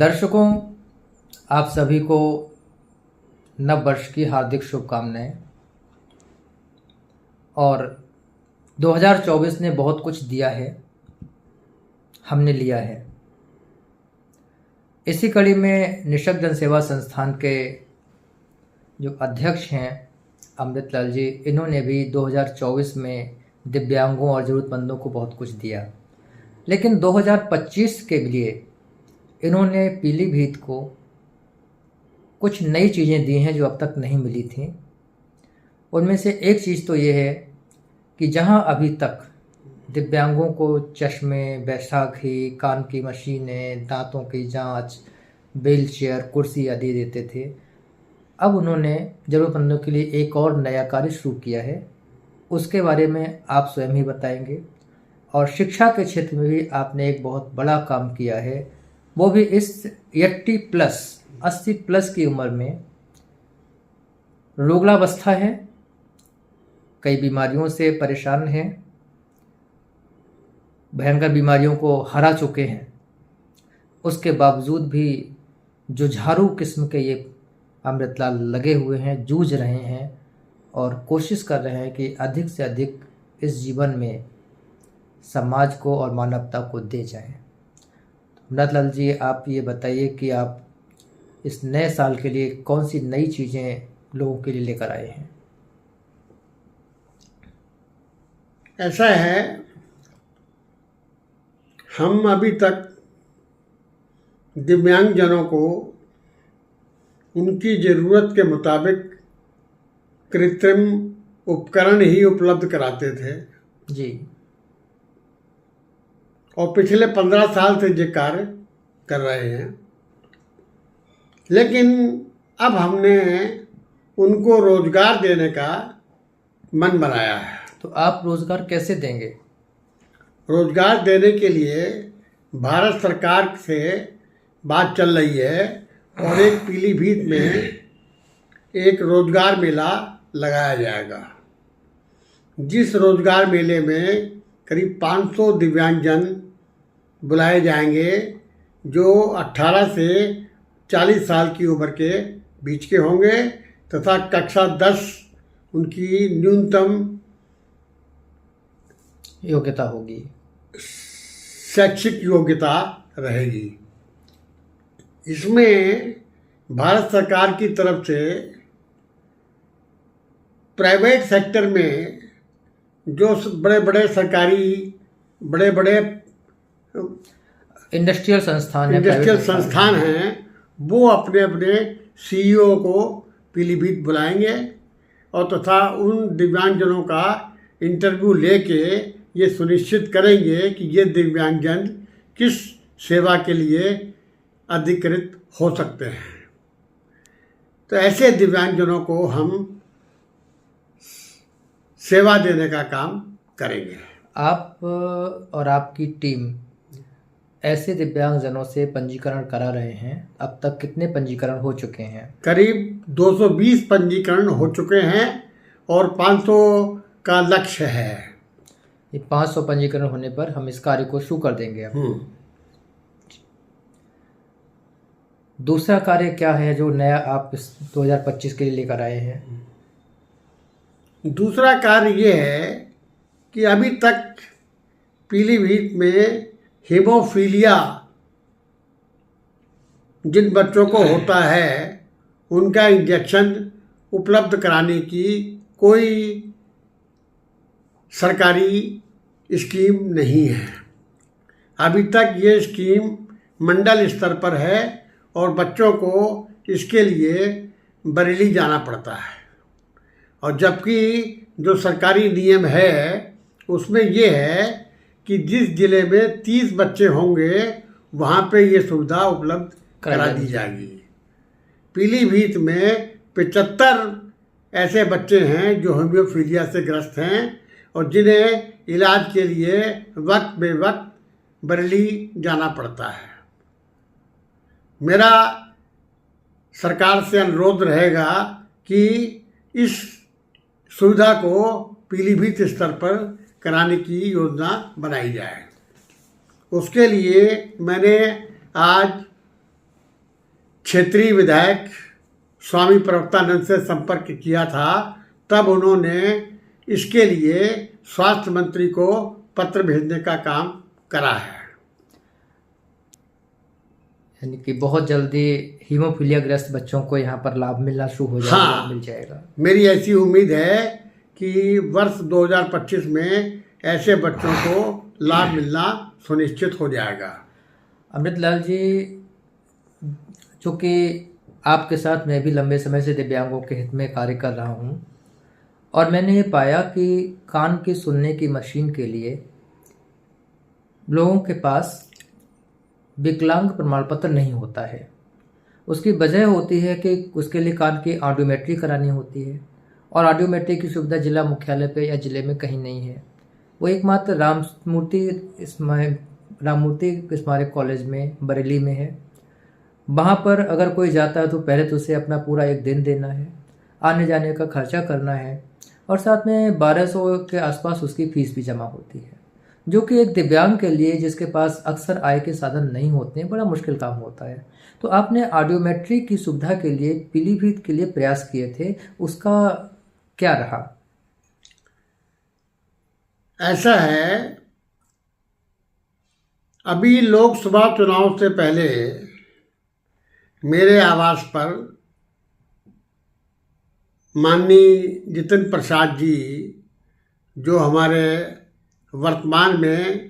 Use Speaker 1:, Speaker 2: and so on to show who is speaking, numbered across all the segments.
Speaker 1: दर्शकों, आप सभी को नव वर्ष की हार्दिक शुभकामनाएं। और 2024 ने बहुत कुछ दिया है, हमने लिया है। इसी कड़ी में निशक्त जनसेवा संस्थान के जो अध्यक्ष हैं अमृतलाल जी, इन्होंने भी 2024 में दिव्यांगों और ज़रूरतमंदों को बहुत कुछ दिया, लेकिन 2025 के लिए इन्होंने पीलीभीत को कुछ नई चीज़ें दी हैं जो अब तक नहीं मिली थी। उनमें से एक चीज़ तो ये है कि जहां अभी तक दिव्यांगों को चश्मे, बैसाखी, कान की मशीनें, दांतों की जांच, व्हील चेयर, कुर्सी आदि देते थे, अब उन्होंने ज़रूरतमंदों के लिए एक और नया कार्य शुरू किया है। उसके बारे में आप स्वयं ही बताएंगे। और शिक्षा के क्षेत्र में भी आपने एक बहुत बड़ा काम किया है, वो भी इस 80+ की उम्र में। रोगलावस्था है, कई बीमारियों से परेशान हैं, भयंकर बीमारियों को हरा चुके हैं, उसके बावजूद भी जुझारू किस्म के ये अमृतलाल लगे हुए हैं, जूझ रहे हैं और कोशिश कर रहे हैं कि अधिक से अधिक इस जीवन में समाज को और मानवता को दे जाएं। अमृतलाल जी, आप ये बताइए कि आप इस नए साल के लिए कौन सी नई चीज़ें लोगों के लिए लेकर आए हैं?
Speaker 2: ऐसा है, हम अभी तक दिव्यांगजनों को उनकी ज़रूरत के मुताबिक कृत्रिम उपकरण ही उपलब्ध कराते थे
Speaker 1: जी।
Speaker 2: और पिछले 15 साल से ये कार्य कर रहे हैं। लेकिन अब हमने उनको रोजगार देने का मन बनाया है।
Speaker 1: तो आप रोजगार कैसे देंगे?
Speaker 2: रोजगार देने के लिए भारत सरकार से बात चल रही है और एक पीलीभीत में एक रोजगार मेला लगाया जाएगा, जिस रोजगार मेले में करीब 500 दिव्यांगजन बुलाए जाएंगे जो 18 से 40 साल की उम्र के बीच के होंगे तथा कक्षा 10 उनकी न्यूनतम
Speaker 1: योग्यता होगी,
Speaker 2: शैक्षिक योग्यता रहेगी। इसमें भारत सरकार की तरफ से प्राइवेट सेक्टर में जो बड़े बड़े सरकारी बड़े बड़े
Speaker 1: इंडस्ट्रियल संस्थान
Speaker 2: हैं, वो अपने अपने सीईओ को पीलीभीत बुलाएंगे और तथा उन दिव्यांगजनों का इंटरव्यू लेके ये सुनिश्चित करेंगे कि ये दिव्यांगजन किस सेवा के लिए अधिकृत हो सकते हैं। तो ऐसे दिव्यांगजनों को हम सेवा देने का काम करेंगे।
Speaker 1: आप और आपकी टीम ऐसे दिव्यांगजनों से पंजीकरण करा रहे हैं। अब तक कितने पंजीकरण हो चुके हैं?
Speaker 2: करीब 220 पंजीकरण हो चुके हैं और 500 का लक्ष्य है।
Speaker 1: ये 500 पंजीकरण होने पर हम इस कार्य को शुरू कर देंगे। अब दूसरा कार्य क्या है जो नया आप इस 2025 के लिए लेकर आए हैं?
Speaker 2: दूसरा कार्य ये है कि अभी तक पीलीभीत में हीमोफीलिया जिन बच्चों को होता है उनका इंजेक्शन उपलब्ध कराने की कोई सरकारी स्कीम नहीं है। अभी तक ये स्कीम मंडल स्तर पर है और बच्चों को इसके लिए बरेली जाना पड़ता है। और जबकि जो सरकारी नियम है उसमें ये है कि जिस जिले में 30 बच्चे होंगे वहाँ पे ये सुविधा उपलब्ध करा दी जाएगी। पीलीभीत में 75 ऐसे बच्चे हैं जो हीमोफीलिया से ग्रस्त हैं और जिन्हें इलाज के लिए वक्त बे वक्त बरेली जाना पड़ता है। मेरा सरकार से अनुरोध रहेगा कि इस सुविधा को पीलीभीत स्तर पर कराने की योजना बनाई जाए। उसके लिए मैंने आज क्षेत्रीय विधायक स्वामी प्रवक्तानंद से संपर्क किया था, तब उन्होंने इसके लिए स्वास्थ्य मंत्री को पत्र भेजने का काम करा है।
Speaker 1: यानी कि बहुत जल्दी हीमोफीलिया ग्रस्त बच्चों को यहाँ पर लाभ मिलना शुरू हो जाएगा।
Speaker 2: हाँ,
Speaker 1: मिल जाएगा।
Speaker 2: मेरी ऐसी उम्मीद है कि वर्ष 2025 में ऐसे बच्चों को लाभ मिलना सुनिश्चित हो जाएगा।
Speaker 1: अमृतलाल जी, चूँकि आपके साथ मैं भी लंबे समय से दिव्यांगों के हित में कार्य कर रहा हूँ और मैंने ये पाया कि कान की सुनने की मशीन के लिए लोगों के पास विकलांग प्रमाण पत्र नहीं होता है। उसकी वजह होती है कि उसके लिए कान की ऑडियोमेट्री करानी होती है और ऑडियोमेट्री की सुविधा जिला मुख्यालय पे या ज़िले में कहीं नहीं है। वो एकमात्र राममूर्ति स्मारक कॉलेज में बरेली में है। वहाँ पर अगर कोई जाता है तो पहले तो उसे अपना पूरा एक दिन देना है, आने जाने का खर्चा करना है और साथ में 1200 के आसपास उसकी फ़ीस भी जमा होती है, जो कि एक दिव्यांग के लिए जिसके पास अक्सर आय के साधन नहीं होते हैं बड़ा मुश्किल काम होता है। तो आपने ऑडियोमेट्री की सुविधा के लिए पीलीभीत के लिए प्रयास किए थे, उसका क्या रहा?
Speaker 2: ऐसा है, अभी लोकसभा चुनाव से पहले मेरे आवास पर माननीय जितिन प्रसाद जी, जो हमारे वर्तमान में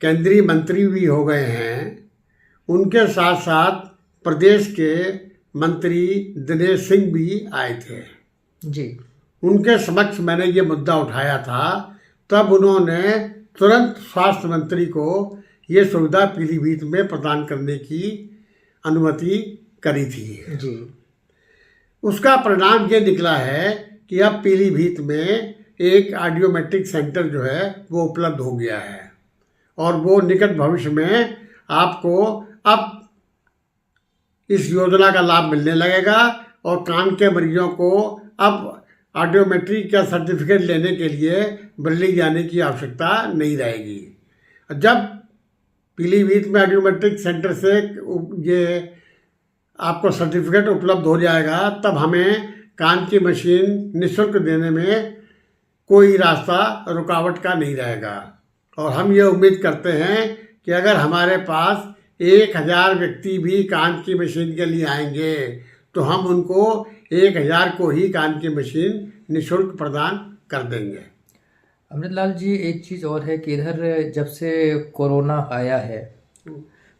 Speaker 2: केंद्रीय मंत्री भी हो गए हैं, उनके साथ साथ प्रदेश के मंत्री दिनेश सिंह भी आए थे
Speaker 1: जी।
Speaker 2: उनके समक्ष मैंने ये मुद्दा उठाया था, तब उन्होंने तुरंत स्वास्थ्य मंत्री को ये सुविधा पीलीभीत में प्रदान करने की अनुमति करी थी
Speaker 1: जी।
Speaker 2: उसका परिणाम ये निकला है कि अब पीलीभीत में एक ऑडियोमेट्रिक सेंटर जो है वो उपलब्ध हो गया है और वो निकट भविष्य में आपको अब इस योजना का लाभ मिलने लगेगा और कान के मरीजों को अब ऑडियोमेट्री का सर्टिफिकेट लेने के लिए बरेली जाने की आवश्यकता नहीं रहेगी। जब पीलीभीत में ऑडियोमेट्रिक सेंटर से ये आपको सर्टिफिकेट उपलब्ध हो जाएगा, तब हमें कान की मशीन निःशुल्क देने में कोई रास्ता रुकावट का नहीं रहेगा। और हम ये उम्मीद करते हैं कि अगर हमारे पास 1000 व्यक्ति भी कान की मशीन के लिए आएंगे तो हम उनको 1000 को ही कान की मशीन निःशुल्क प्रदान कर देंगे।
Speaker 1: अमृतलाल जी, एक चीज़ और है कि इधर जब से कोरोना आया है,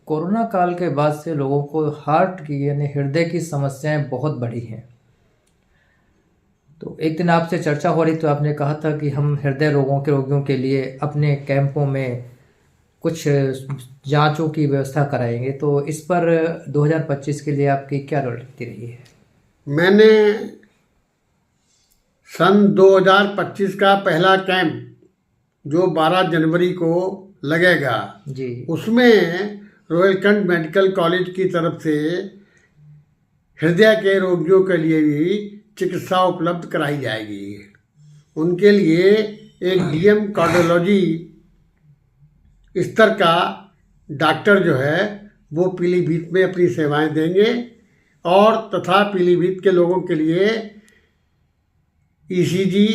Speaker 1: कोरोना काल के बाद से लोगों को हार्ट की यानी हृदय की समस्याएं बहुत बढ़ी हैं। तो एक दिन आपसे चर्चा हो रही तो आपने कहा था कि हम हृदय रोगियों के लिए अपने कैंपों में कुछ जांचों की व्यवस्था कराएंगे। तो इस पर 2025 के लिए आपकी क्या रणनीति रही है?
Speaker 2: मैंने सन 2025 का पहला कैंप जो 12 जनवरी को लगेगा
Speaker 1: जी, उसमें
Speaker 2: रोहिलखंड मेडिकल कॉलेज की तरफ से हृदय के रोगियों के लिए भी चिकित्सा उपलब्ध कराई जाएगी। उनके लिए एक डीएम कार्डियोलॉजी स्तर का डॉक्टर जो है वो पीलीभीत में अपनी सेवाएं देंगे और तथा पीलीभीत के लोगों के लिए ईसीजी,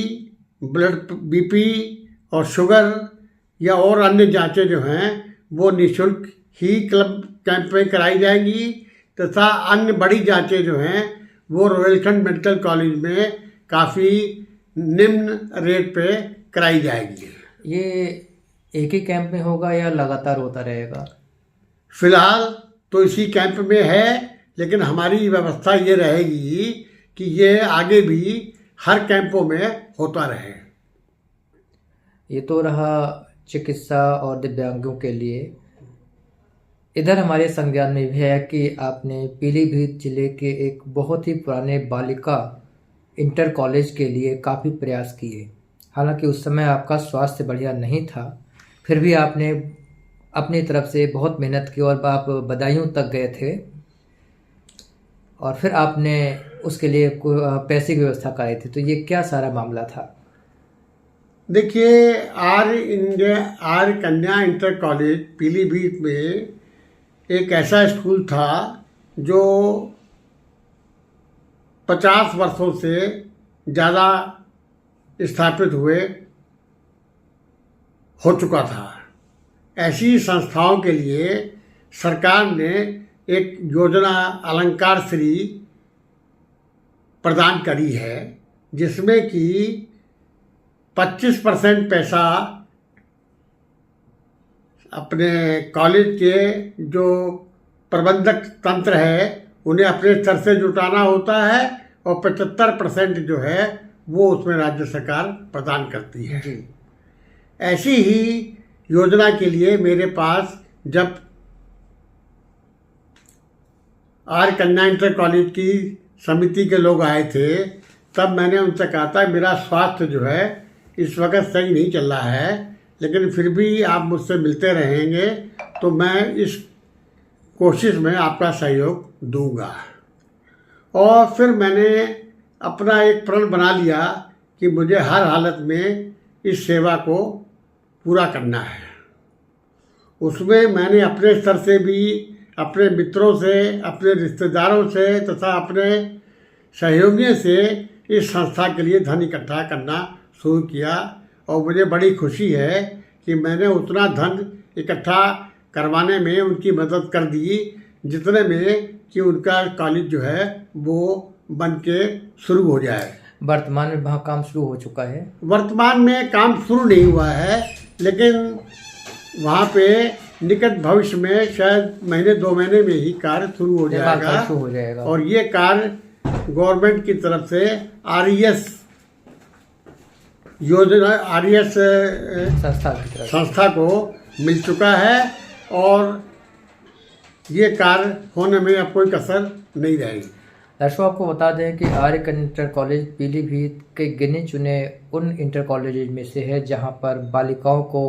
Speaker 2: ब्लड बीपी और शुगर या और अन्य जांचें जो हैं वो निःशुल्क ही क्लब कैंप में कराई जाएंगी तथा अन्य बड़ी जांचें जो हैं वो रोहिलखंड मेडिकल कॉलेज में काफ़ी निम्न रेट पे कराई जाएगी।
Speaker 1: ये एक ही कैंप में होगा या लगातार होता रहेगा?
Speaker 2: फिलहाल तो इसी कैंप में है, लेकिन हमारी व्यवस्था ये रहेगी कि ये आगे भी हर कैंपों में होता रहे।
Speaker 1: ये तो रहा चिकित्सा और दिव्यांगों के लिए। इधर हमारे संज्ञान में भी है कि आपने पीलीभीत जिले के एक बहुत ही पुराने बालिका इंटर कॉलेज के लिए काफ़ी प्रयास किए। हालांकि उस समय आपका स्वास्थ्य बढ़िया नहीं था, फिर भी आपने अपनी तरफ से बहुत मेहनत की और आप बदायूं तक गए थे और फिर आपने उसके लिए पैसे की व्यवस्था कराई थी। तो ये क्या सारा मामला था?
Speaker 2: देखिए, आर्य कन्या इंटर कॉलेज पीलीभीत में एक ऐसा स्कूल था जो 50 वर्षों से ज़्यादा स्थापित हुए हो चुका था। ऐसी संस्थाओं के लिए सरकार ने एक योजना अलंकार श्री प्रदान करी है, जिसमें कि 25% पैसा अपने कॉलेज के जो प्रबंधक तंत्र है उन्हें अपने स्तर से जुटाना होता है और 75% जो है वो उसमें राज्य सरकार प्रदान करती है। ऐसी ही योजना के लिए मेरे पास जब आर्य कन्या इंटर कॉलेज की समिति के लोग आए थे, तब मैंने उनसे कहा था मेरा स्वास्थ्य जो है इस वक्त सही नहीं चल रहा है, लेकिन फिर भी आप मुझसे मिलते रहेंगे तो मैं इस कोशिश में आपका सहयोग दूंगा। और फिर मैंने अपना एक प्रण बना लिया कि मुझे हर हालत में इस सेवा को पूरा करना है। उसमें मैंने अपने स्तर से भी, अपने मित्रों से, अपने रिश्तेदारों से तथा अपने सहयोगियों से इस संस्था के लिए धन इकट्ठा करना शुरू किया और मुझे बड़ी खुशी है कि मैंने उतना धन इकट्ठा करवाने में उनकी मदद कर दी जितने में कि उनका कॉलेज जो है वो बन के शुरू हो जाए।
Speaker 1: वर्तमान में वहाँ काम शुरू हो चुका है?
Speaker 2: वर्तमान में काम शुरू नहीं हुआ है, लेकिन वहाँ पे निकट भविष्य में शायद महीने 2 महीने में ही कार्य शुरू हो जाएगा। और ये कार्य गवर्नमेंट की तरफ से RES योजना, RES संस्था को मिल चुका है और ये कार्य होने में अब कोई कसर नहीं रहेगी।
Speaker 1: दर्शकों, आपको बता दें कि आर्य कन्या इंटर कॉलेज पीलीभीत के गिने चुने उन इंटर कॉलेज में से है जहां पर बालिकाओं को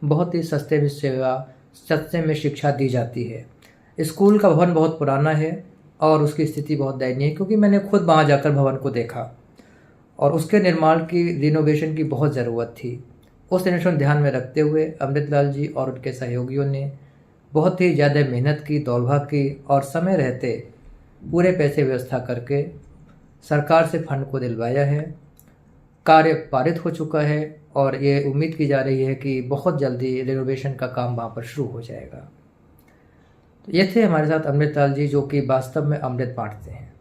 Speaker 1: बहुत ही सस्ते में शिक्षा दी जाती है। स्कूल का भवन बहुत पुराना है और उसकी स्थिति बहुत दयनीय है, क्योंकि मैंने खुद वहां जाकर भवन को देखा और उसके निर्माण की, रिनोवेशन की बहुत ज़रूरत थी। उस रिनोवेशन ध्यान में रखते हुए अमृतलाल जी और उनके सहयोगियों ने बहुत ही ज़्यादा मेहनत की, दौड़भाग की और समय रहते पूरे पैसे व्यवस्था करके सरकार से फंड को दिलवाया है। कार्य पारित हो चुका है और ये उम्मीद की जा रही है कि बहुत जल्दी रिनोवेशन का काम वहाँ पर शुरू हो जाएगा। तो ये थे हमारे साथ अमृतलाल जी, जो कि वास्तव में अमृत बांटते हैं।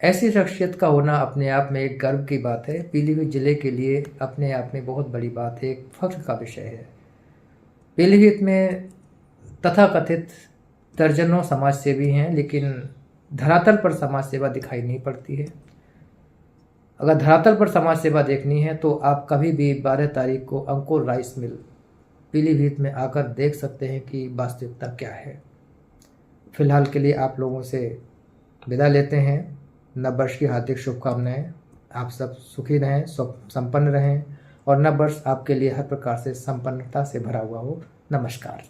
Speaker 1: ऐसी शख्सियत का होना अपने आप में एक गर्व की बात है। पीलीभीत जिले के लिए अपने आप में बहुत बड़ी बात है, एक फख्र का विषय है। पीलीभीत में तथाकथित दर्जनों समाज सेवी हैं, लेकिन धरातल पर समाज सेवा दिखाई नहीं पड़ती है। अगर धरातल पर समाज सेवा देखनी है तो आप कभी भी 12 तारीख को अंकुर राइस मिल पीलीभीत में आकर देख सकते हैं कि वास्तविकता क्या है। फिलहाल के लिए आप लोगों से विदा लेते हैं। नववर्ष की हार्दिक शुभकामनाएं। आप सब सुखी रहें, संपन्न रहें और नववर्ष आपके लिए हर प्रकार से संपन्नता से भरा हुआ हो। नमस्कार।